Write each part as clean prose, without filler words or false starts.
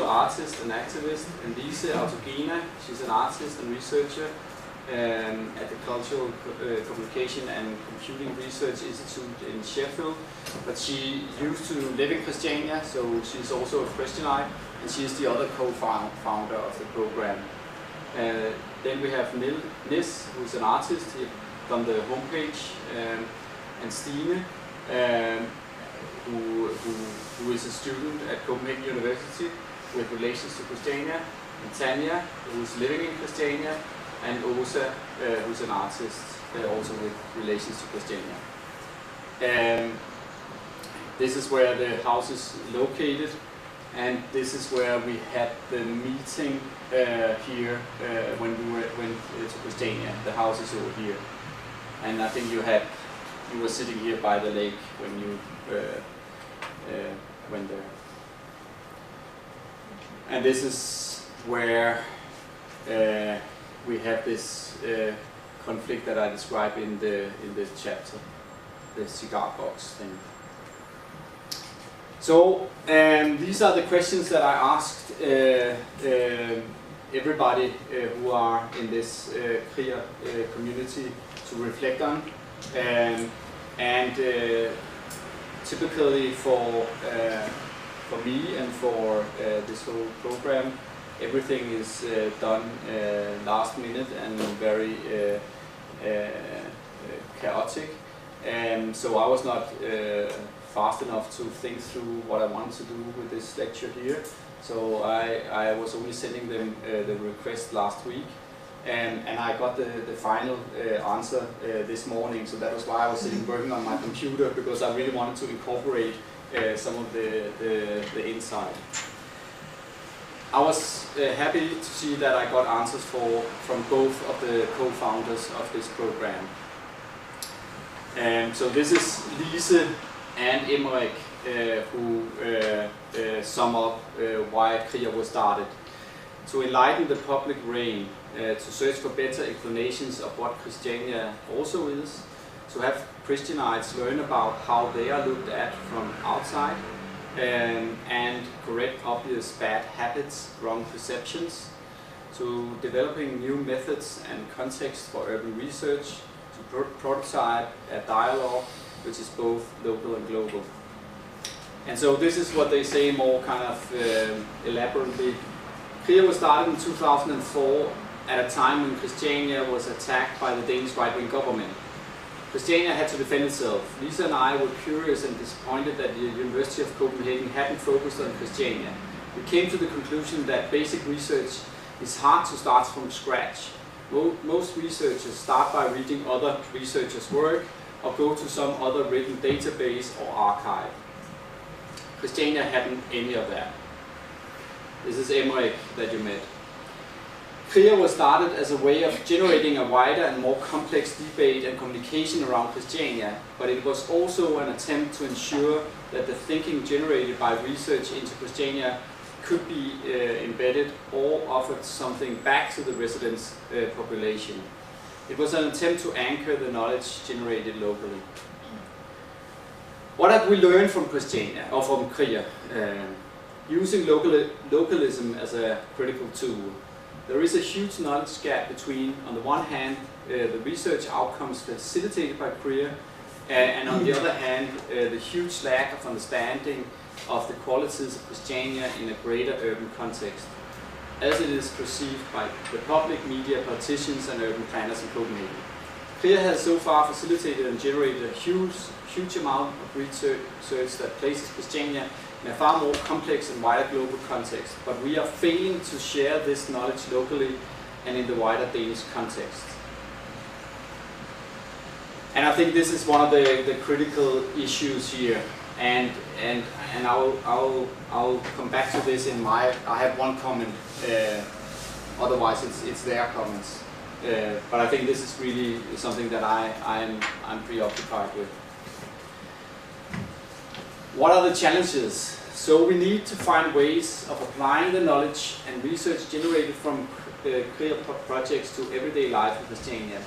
cultural artist and activist, and Lise Autogena, she's an artist and researcher at the Cultural Communication and Computing Research Institute in Sheffield. But she used to live in Christiania, so she's also a Christianite, and she's the other co-founder of the program. Then we have Nis, who's an artist here on the homepage, and Stine, who is a student at Copenhagen University with relations to Christiania, and Tanya, who's living in Christiania, and Osa, who's an artist also with relations to Christiania. This is where the house is located, and this is where we had the meeting here when we went to Christiania. The house is over here, and I think you were sitting here by the lake when you went there. And this is where we have this conflict that I described in the chapter, the cigar box thing. So these are the questions that I asked everybody who are in this Kriya community to reflect on, and typically for me and for this whole program, everything is done last minute and very chaotic, and so I was not fast enough to think through what I wanted to do with this lecture here. So I was only sending them the request last week, and I got the final answer this morning. So that was why I was sitting working on my computer, because I really wanted to incorporate some of the insight. I was happy to see that I got answers from both of the co-founders of this program. So this is Lise and Emmerich who sum up why Kriya was started. To enlighten the public brain, to search for better explanations of what Christiania also is, to have Christianites learn about how they are looked at from outside, and correct obvious bad habits, wrong perceptions, to developing new methods and context for urban research, to prototype a dialogue which is both local and global. And so this is what they say more kind of elaborately. Kriya was started in 2004 at a time when Christiania was attacked by the Danish right-wing government. Christiania had to defend itself. Lisa and I were curious and disappointed that the University of Copenhagen hadn't focused on Christiania. We came to the conclusion that basic research is hard to start from scratch. Most researchers start by reading other researchers' work or go to some other written database or archive. Christiania hadn't any of that. This is Emmerich that you met. Kriya was started as a way of generating a wider and more complex debate and communication around Christiania, but it was also an attempt to ensure that the thinking generated by research into Christiania could be embedded or offered something back to the residents' population. It was an attempt to anchor the knowledge generated locally. What have we learned from Christiania, or from Kriya? Using localism as a critical tool. There is a huge knowledge gap between, on the one hand, the research outcomes facilitated by Kriya, and on the other hand, the huge lack of understanding of the qualities of Christiania in a greater urban context, as it is perceived by the public, media, politicians and urban planners in Copenhagen. Kriya has so far facilitated and generated a huge amount of research that places Christiania in a far more complex and wider global context, but we are failing to share this knowledge locally and in the wider Danish context. And I think this is one of the critical issues here, and I'll come back to this in I have one comment, otherwise it's their comments, but I think this is really something that I'm preoccupied with. What are the challenges? So we need to find ways of applying the knowledge and research generated from Kriya projects to everyday life in Christiania.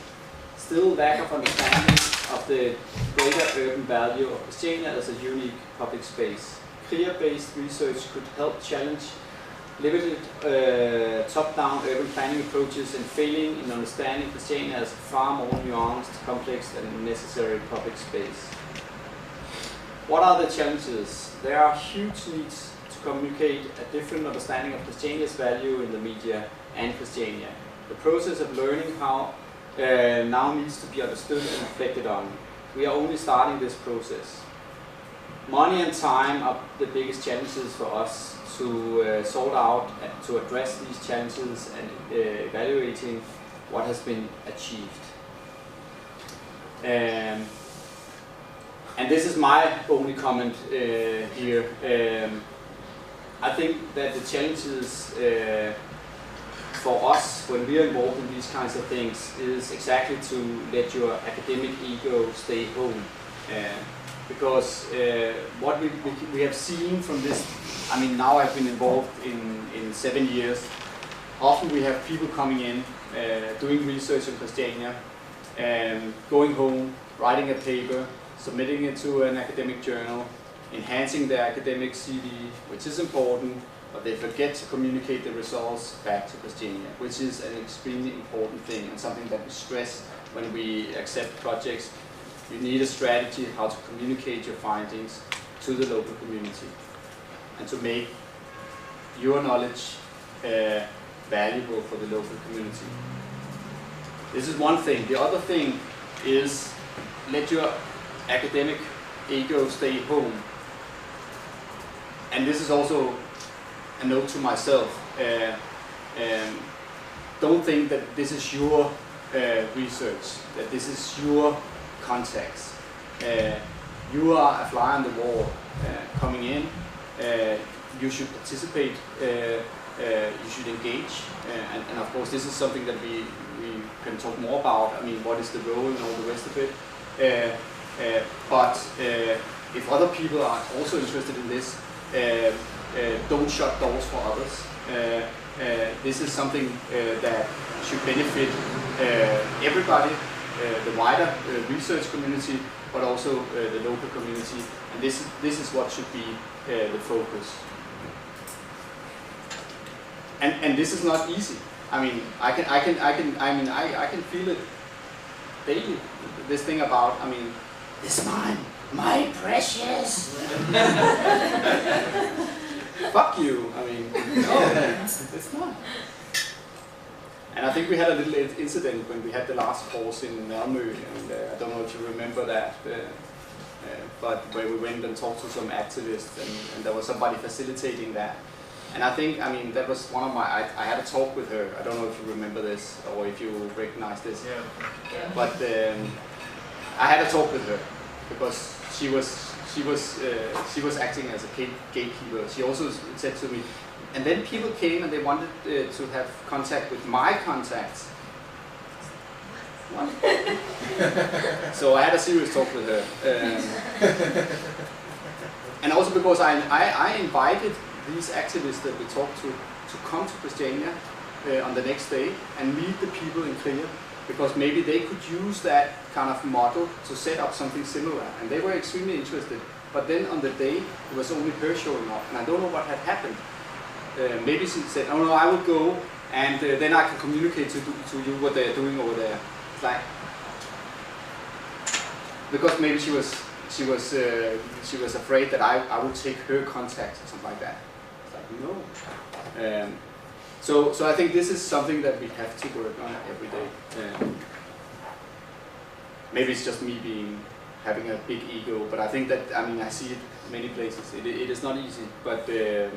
Still lack of understanding of the greater urban value of Christiania as a unique public space. Kriya-based research could help challenge limited top-down urban planning approaches and failing in understanding Christiania as a far more nuanced, complex and necessary public space. What are the challenges? There are huge needs to communicate a different understanding of Christiania's value in the media and Christiania. The process of learning how now needs to be understood and reflected on. We are only starting this process. Money and time are the biggest challenges for us to sort out and to address these challenges and evaluating what has been achieved. And this is my only comment here. I think that the challenges for us when we are involved in these kinds of things is exactly to let your academic ego stay home. Because what we have seen from this, I mean, now I've been involved in 7 years. Often we have people coming in, doing research on Christiania, going home, writing a paper, submitting it to an academic journal, enhancing their academic CV, which is important, but they forget to communicate the results back to Christiania, which is an extremely important thing and something that we stress when we accept projects. You need a strategy how to communicate your findings to the local community and to make your knowledge valuable for the local community. This is one thing. The other thing is let your academic ego stay home. And this is also a note to myself. Don't think that this is your research, that this is your context. You are a fly on the wall coming in. You should participate, you should engage, and of course this is something that we can talk more about. I mean, what is the role and all the rest of it. But if other people are also interested in this, don't shut doors for others. This is something that should benefit everybody, the wider research community, but also the local community, and this is what should be the focus. And this is not easy. I mean, I can feel it daily. This thing about, I mean, it's mine, my precious. Fuck you. I mean, no, it's not. And I think we had a little incident when we had the last course in Malmö, and I don't know if you remember that, but where we went and talked to some activists, and there was somebody facilitating that. And I think, I mean, that was one of my, I had a talk with her. I don't know if you remember this or if you recognize this. Yeah. But I had a talk with her because she was acting as a gatekeeper. She also said to me, and then people came and they wanted to have contact with my contacts. What? So I had a serious talk with her. And also because I invited these activists that we talked to come to Christiania on the next day and meet the people in Kriya, because maybe they could use that kind of model to set up something similar, and they were extremely interested. But then on the day, it was only her showing up, and I don't know what had happened. Maybe she said, "Oh no, I will go, and then I can communicate to you what they're doing over there." It's like, because maybe she was afraid that I would take her contacts or something like that. It's like, no. So I think this is something that we have to work on every day. Maybe it's just me having a big ego, but I think that, I mean, I see it many places. It is not easy, but a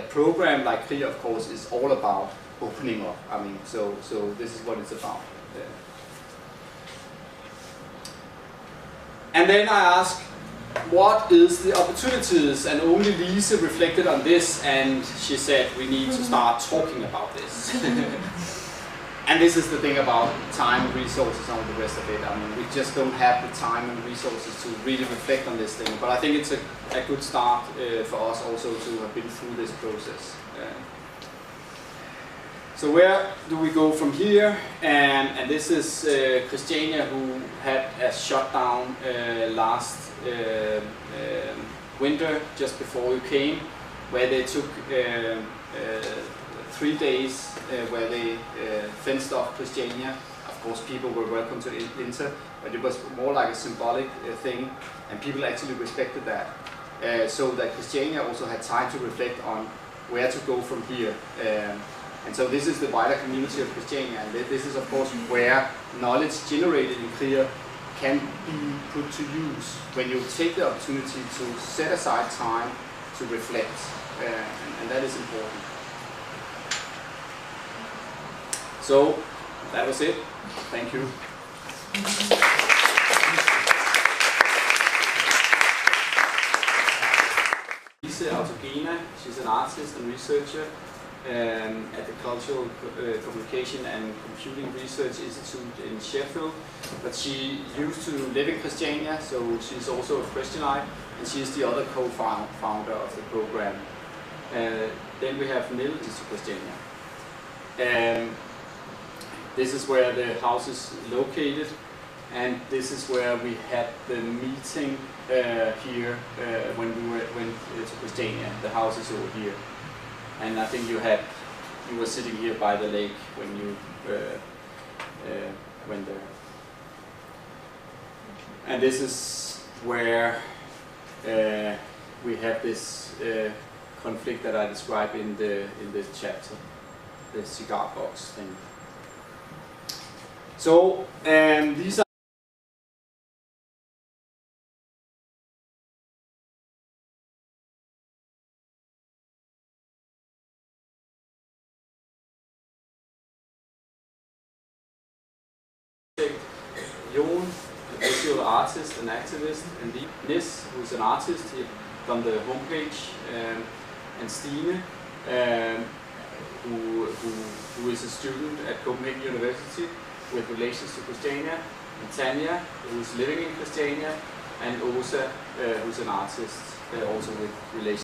program like Kriya, of course, is all about opening up. I mean, so this is what it's about. And then I ask, what is the opportunities? And only Lise reflected on this, and she said we need to start talking about this. And this is the thing about time, resources, and all the rest of it. I mean, we just don't have the time and resources to really reflect on this thing. But I think it's a good start for us also to have been through this process. So where do we go from here? And this is Christiania, who had a shutdown last winter, just before you came. where they took 3 days where they fenced off Christiania. Of course, people were welcome to enter, but it was more like a symbolic thing, and people actually respected that. So that Christiana also had time to reflect on where to go from here. And so this is the wider community of Christiania, and this is of course where knowledge generated in Kriya can be put to use when you take the opportunity to set aside time to reflect, and that is important. So that was it. Thank you. Lise Autogena, she's an artist and researcher at the Cultural Communication and Computing Research Institute in Sheffield. But she used to live in Christiania, so she's also a Christianite, and she is the other co-founder of the program. Then we have Lund to Christiania. This is where the house is located, and this is where we had the meeting here when we went to Christania. The house is over here, and I think you were sitting here by the lake when you went there. And this is where we have this conflict that I described in the chapter, the cigar box thing. So these are Jon, a visual artist and activist, and Nis, who's an artist, he done the homepage, and Stine, who is a student at Copenhagen University with relations to Christiana, and Tanya, who's living in Christiania, and Åsa, who's an artist, also with relations.